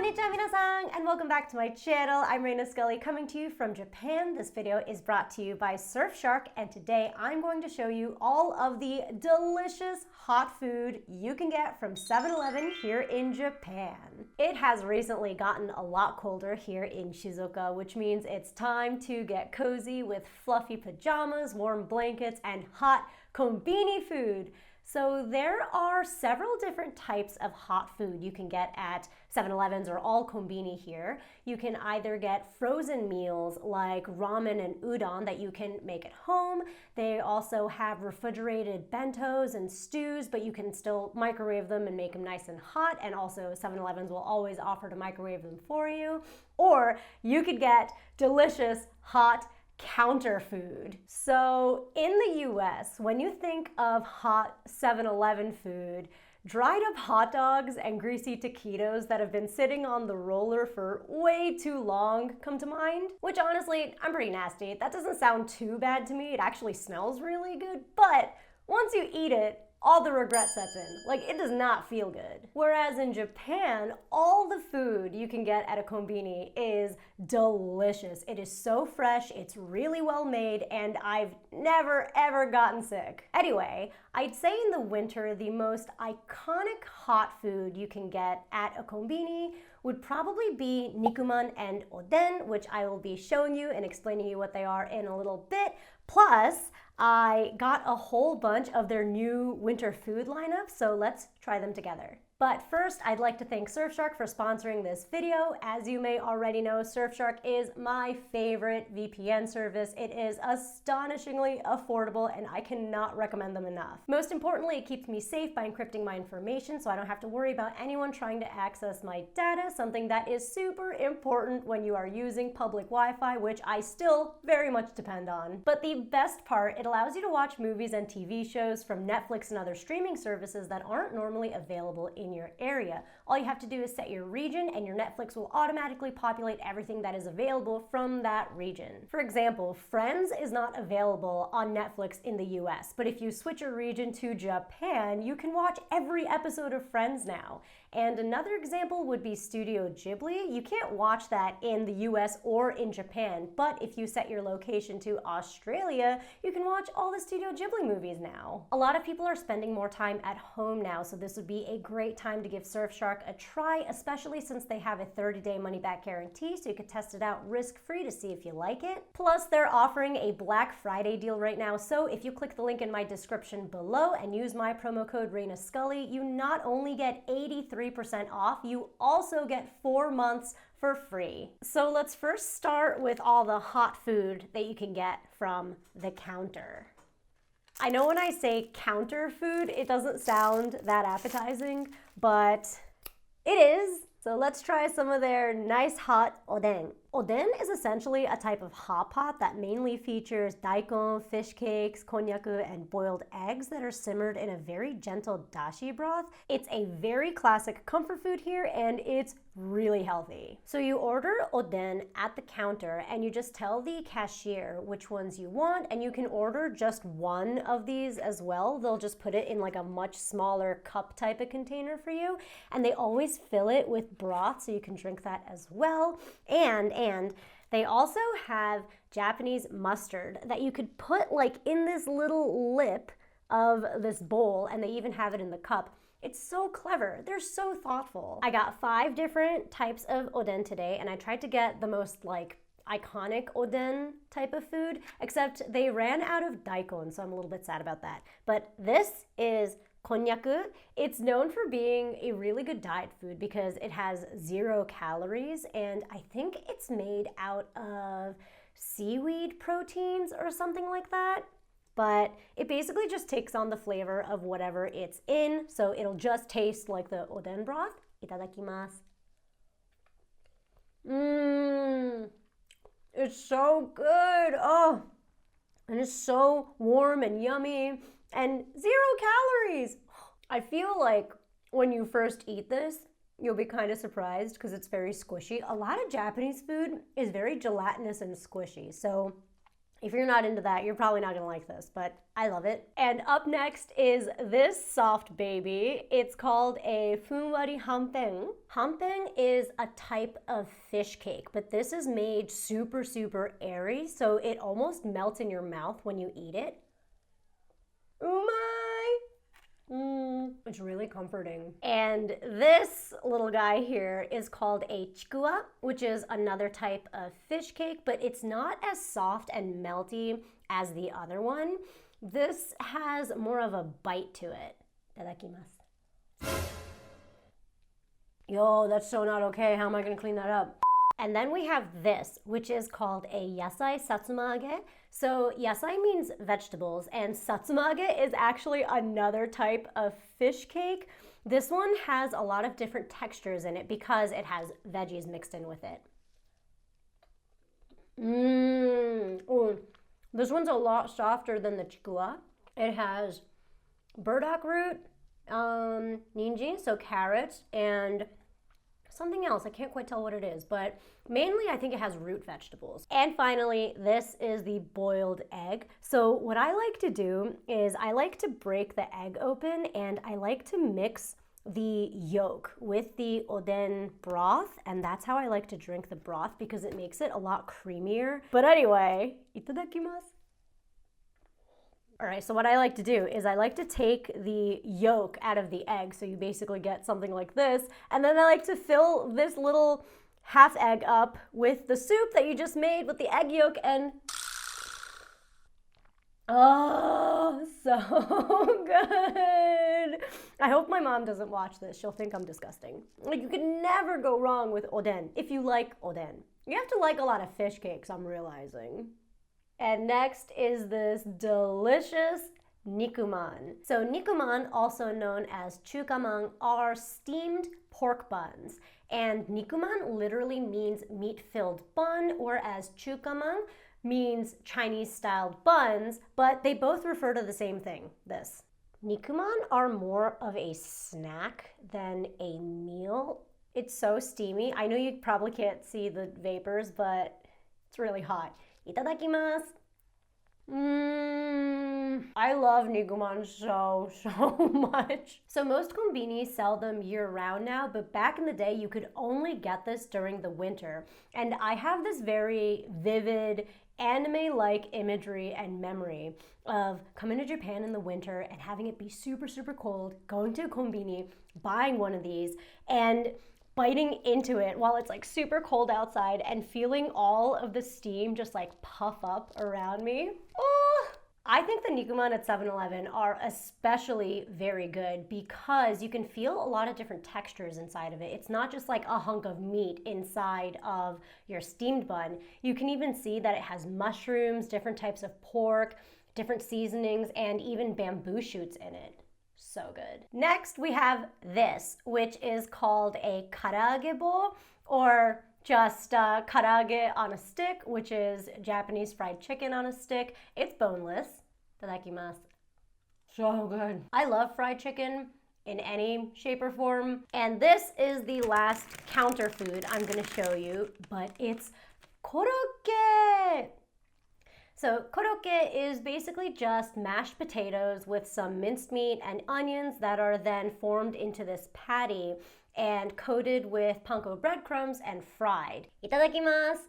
Konnichiwa minasan, and welcome back to my channel. I'm Reina Scully coming to you from Japan. This video is brought to you by Surfshark, and today I'm going to show you all of the delicious hot food you can get from 7-Eleven here in Japan. It has recently gotten a lot colder here in Shizuoka, which means it's time to get cozy with fluffy pajamas, warm blankets, and hot konbini food. So there are several different types of hot food you can get at 7-Elevens or all konbini here. You can either get frozen meals like ramen and udon that you can make at home. They also have refrigerated bentos and stews, but you can still microwave them and make them nice and hot. And also 7-Elevens will always offer to microwave them for you. Or you could get delicious hot counter food. So in the US, when you think of hot 7-Eleven food, dried up hot dogs and greasy taquitos that have been sitting on the roller for way too long come to mind, which honestly, I'm pretty nasty. That doesn't sound too bad to me. It actually smells really good, but once you eat it, all the regret sets in. Like, it does not feel good. Whereas in Japan, all the food you can get at a konbini is delicious. It is so fresh, it's really well made, and I've never ever gotten sick. Anyway, I'd say in the winter, the most iconic hot food you can get at a konbini would probably be nikuman and oden, which I will be showing you and explaining you what they are in a little bit. Plus, I got a whole bunch of their new winter food lineup, so let's try them together. But first, I'd like to thank Surfshark for sponsoring this video. As you may already know, Surfshark is my favorite VPN service. It is astonishingly affordable, and I cannot recommend them enough. Most importantly, it keeps me safe by encrypting my information, so I don't have to worry about anyone trying to access my data, something that is super important when you are using public Wi-Fi, which I still very much depend on. But the best part, it allows you to watch movies and TV shows from Netflix and other streaming services that aren't normally available in your area. All you have to do is set your region and your Netflix will automatically populate everything that is available from that region. For example, Friends is not available on Netflix in the US, but if you switch your region to Japan, you can watch every episode of Friends now. And another example would be Studio Ghibli. You can't watch that in the US or in Japan, but if you set your location to Australia, you can watch all the Studio Ghibli movies now. A lot of people are spending more time at home now, so this would be a great time to give Surfshark a try, especially since they have a 30-day money-back guarantee, so you could test it out risk-free to see if you like it. Plus, they're offering a Black Friday deal right now, so if you click the link in my description below and use my promo code Reina Scully, you not only get 83% off, you also get 4 months for free. So let's first start with all the hot food that you can get from the counter. I know when I say counter food, it doesn't sound that appetizing, but it is. So let's try some of their nice hot oden. Oden is essentially a type of hot pot that mainly features daikon, fish cakes, konyaku, and boiled eggs that are simmered in a very gentle dashi broth. It's a very classic comfort food here, and it's really healthy. So you order oden at the counter, and you just tell the cashier which ones you want, and you can order just one of these as well. They'll just put it in like a much smaller cup type of container for you, and they always fill it with broth, so you can drink that as well. And they also have Japanese mustard that you could put like in this little lip of this bowl, and they even have it in the cup. It's so clever. They're so thoughtful. I got 5 different types of oden today, and I tried to get the most like iconic oden type of food, except they ran out of daikon, so I'm a little bit sad about that. But this is Konyaku. It's known for being a really good diet food because it has 0 calories, and I think it's made out of seaweed proteins or something like that. But it basically just takes on the flavor of whatever it's in, so it'll just taste like the oden broth. Itadakimasu. It's so good. Oh, and it's so warm and yummy. And 0 calories. I feel like when you first eat this, you'll be kind of surprised because it's very squishy. A lot of Japanese food is very gelatinous and squishy. So If you're not into that, you're probably not gonna like this, but I love it. And up next is this soft baby. It's called a funwari hampeng. Hampeng is a type of fish cake, but this is made super, super airy, so it almost melts in your mouth when you eat it. It's really comforting. And this little guy here is called a chikua, which is another type of fish cake, but it's not as soft and melty as the other one. This has more of a bite to it. Itadakimasu. Yo, that's so not okay. How am I gonna clean that up? And then we have this, which is called a Yasai Satsumage. So yasai means vegetables, and satsumage is actually another type of fish cake. This one has a lot of different textures in it because it has veggies mixed in with it. Ooh. This one's a lot softer than the chikua. It has burdock root, ninji, so carrots, and something else. I can't quite tell what it is, but mainly I think it has root vegetables. And finally, this is the boiled egg. So what I like to do is I like to break the egg open and I like to mix the yolk with the oden broth, and that's how I like to drink the broth because it makes it a lot creamier. But anyway, itadakimasu. All right, so what I like to do is I like to take the yolk out of the egg, so you basically get something like this, and then I like to fill this little half egg up with the soup that you just made with the egg yolk, and oh, so good. I hope my mom doesn't watch this. She'll think I'm disgusting. Like, you can never go wrong with oden if you like oden. You have to like a lot of fish cakes, I'm realizing. And next is this delicious nikuman. So nikuman, also known as chukaman, are steamed pork buns. And nikuman literally means meat-filled bun, whereas chukaman means Chinese-styled buns, but they both refer to the same thing, this. Nikuman are more of a snack than a meal. It's so steamy. I know you probably can't see the vapors, but it's really hot. Itadakimasu. I love nikuman so much. So most konbini sell them year-round now, but back in the day you could only get this during the winter. And I have this very vivid anime-like imagery and memory of coming to Japan in the winter and having it be super, super cold, going to a konbini, buying one of these, and biting into it while it's like super cold outside and feeling all of the steam just like puff up around me. Oh! I think the nikuman at 7-Eleven are especially very good because you can feel a lot of different textures inside of it. It's not just like a hunk of meat inside of your steamed bun. You can even see that it has mushrooms, different types of pork, different seasonings, and even bamboo shoots in it. So good. Next, we have this, which is called a karagebo, or just karage on a stick, which is Japanese fried chicken on a stick. It's boneless. Itadakimasu. So good. I love fried chicken in any shape or form. And this is the last counter food I'm gonna show you, but it's koroke. So koroke is basically just mashed potatoes with some minced meat and onions that are then formed into this patty and coated with panko breadcrumbs and fried. Itadakimasu.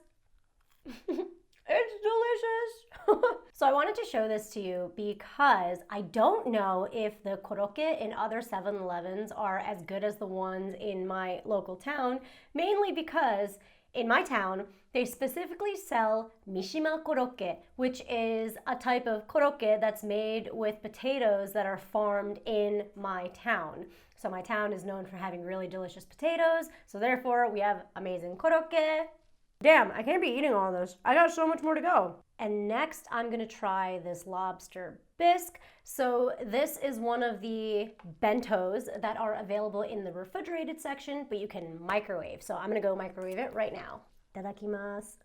It's delicious. So I wanted to show this to you because I don't know if the koroke in other 7-Elevens are as good as the ones in my local town, mainly because in my town, they specifically sell mishima koroke, which is a type of koroke that's made with potatoes that are farmed in my town. So my town is known for having really delicious potatoes, so therefore we have amazing koroke. Damn, I can't be eating all this. I got so much more to go. And next, I'm gonna try this Lobster Bisque. So this is one of the bentos that are available in the refrigerated section, but you can microwave. So I'm gonna go microwave it right now. Itadakimasu.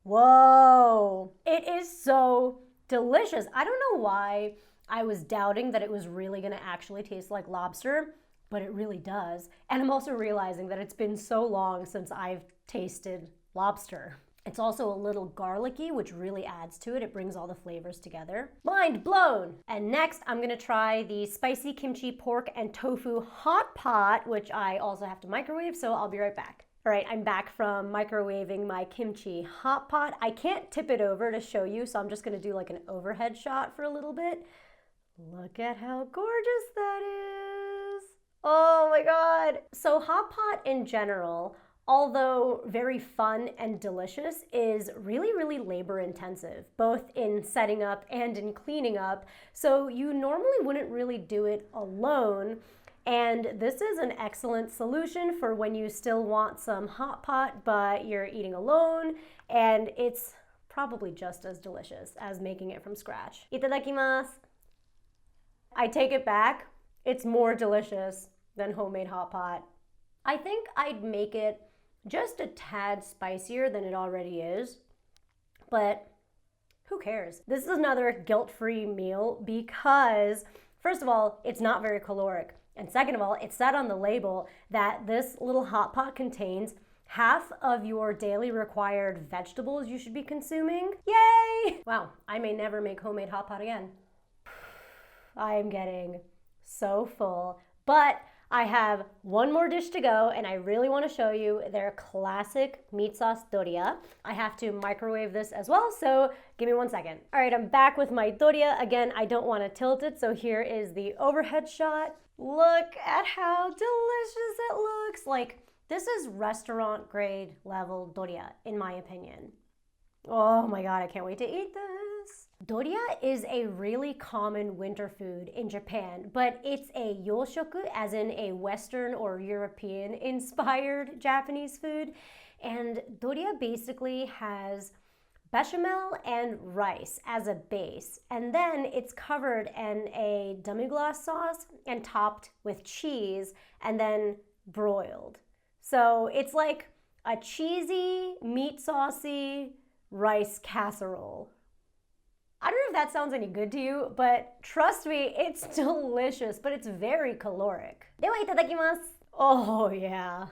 Whoa, it is so delicious. I don't know why I was doubting that it was really gonna actually taste like lobster, but it really does. And I'm also realizing that it's been so long since I've tasted lobster. It's also a little garlicky, which really adds to it. It brings all the flavors together. Mind blown! And next, I'm gonna try the spicy kimchi pork and tofu hot pot, which I also have to microwave, so I'll be right back. All right, I'm back from microwaving my kimchi hot pot. I can't tip it over to show you, so I'm just gonna do like an overhead shot for a little bit. Look at how gorgeous that is. Oh my God. So hot pot in general, although very fun and delicious, is really, really labor intensive, both in setting up and in cleaning up. So you normally wouldn't really do it alone. And this is an excellent solution for when you still want some hot pot, but you're eating alone, and it's probably just as delicious as making it from scratch. Itadakimasu. I take it back. It's more delicious than homemade hot pot. I think I'd make it just a tad spicier than it already is, but who cares? This is another guilt-free meal because, first of all, it's not very caloric. And second of all, it said on the label that this little hot pot contains half of your daily required vegetables you should be consuming. Yay! Wow, I may never make homemade hot pot again. I am getting so full, but I have one more dish to go, and I really want to show you their classic meat sauce doria. I have to microwave this as well, so give me 1 second. All right, I'm back with my doria. Again, I don't want to tilt it, so here is the overhead shot. Look at how delicious it looks. Like, this is restaurant grade level doria, in my opinion. Oh my God, I can't wait to eat this. Doria is a really common winter food in Japan, but it's a yoshoku, as in a Western or European inspired Japanese food. And doria basically has bechamel and rice as a base, and then it's covered in a demi-glace sauce and topped with cheese and then broiled. So it's like a cheesy, meat saucy rice casserole. I don't know if that sounds any good to you, but trust me, it's delicious, but it's very caloric. Dewa itadakimasu. Oh yeah,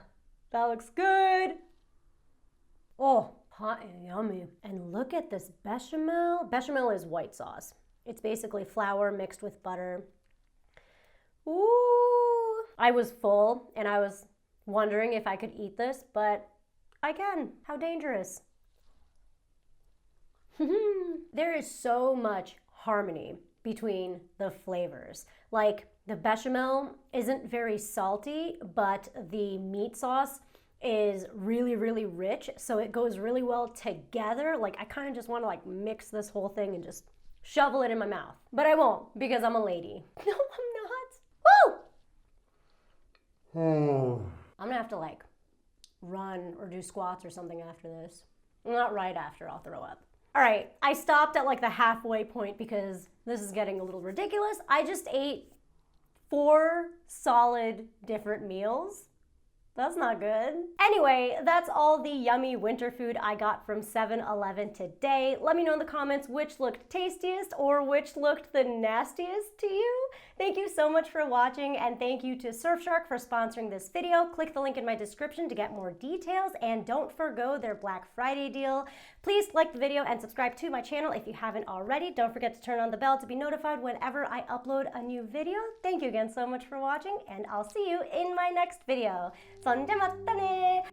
that looks good. Oh, hot and yummy. And look at this bechamel. Bechamel is white sauce. It's basically flour mixed with butter. Ooh. I was full and I was wondering if I could eat this, but I can. How dangerous. There is so much harmony between the flavors. Like, the bechamel isn't very salty, but the meat sauce is really, really rich, so it goes really well together. Like, I kind of just want to like mix this whole thing and just shovel it in my mouth. But I won't, because I'm a lady. No, I'm not. Woo! I'm gonna have to like run or do squats or something after this. Not right after, I'll throw up. All right, I stopped at like the halfway point because this is getting a little ridiculous. I just ate 4 solid different meals. That's not good. Anyway, that's all the yummy winter food I got from 7-Eleven today. Let me know in the comments which looked tastiest or which looked the nastiest to you. Thank you so much for watching, and thank you to Surfshark for sponsoring this video. Click the link in my description to get more details, and don't forgo their Black Friday deal. Please like the video and subscribe to my channel if you haven't already. Don't forget to turn on the bell to be notified whenever I upload a new video. Thank you again so much for watching, and I'll see you in my next video. そんじゃまったね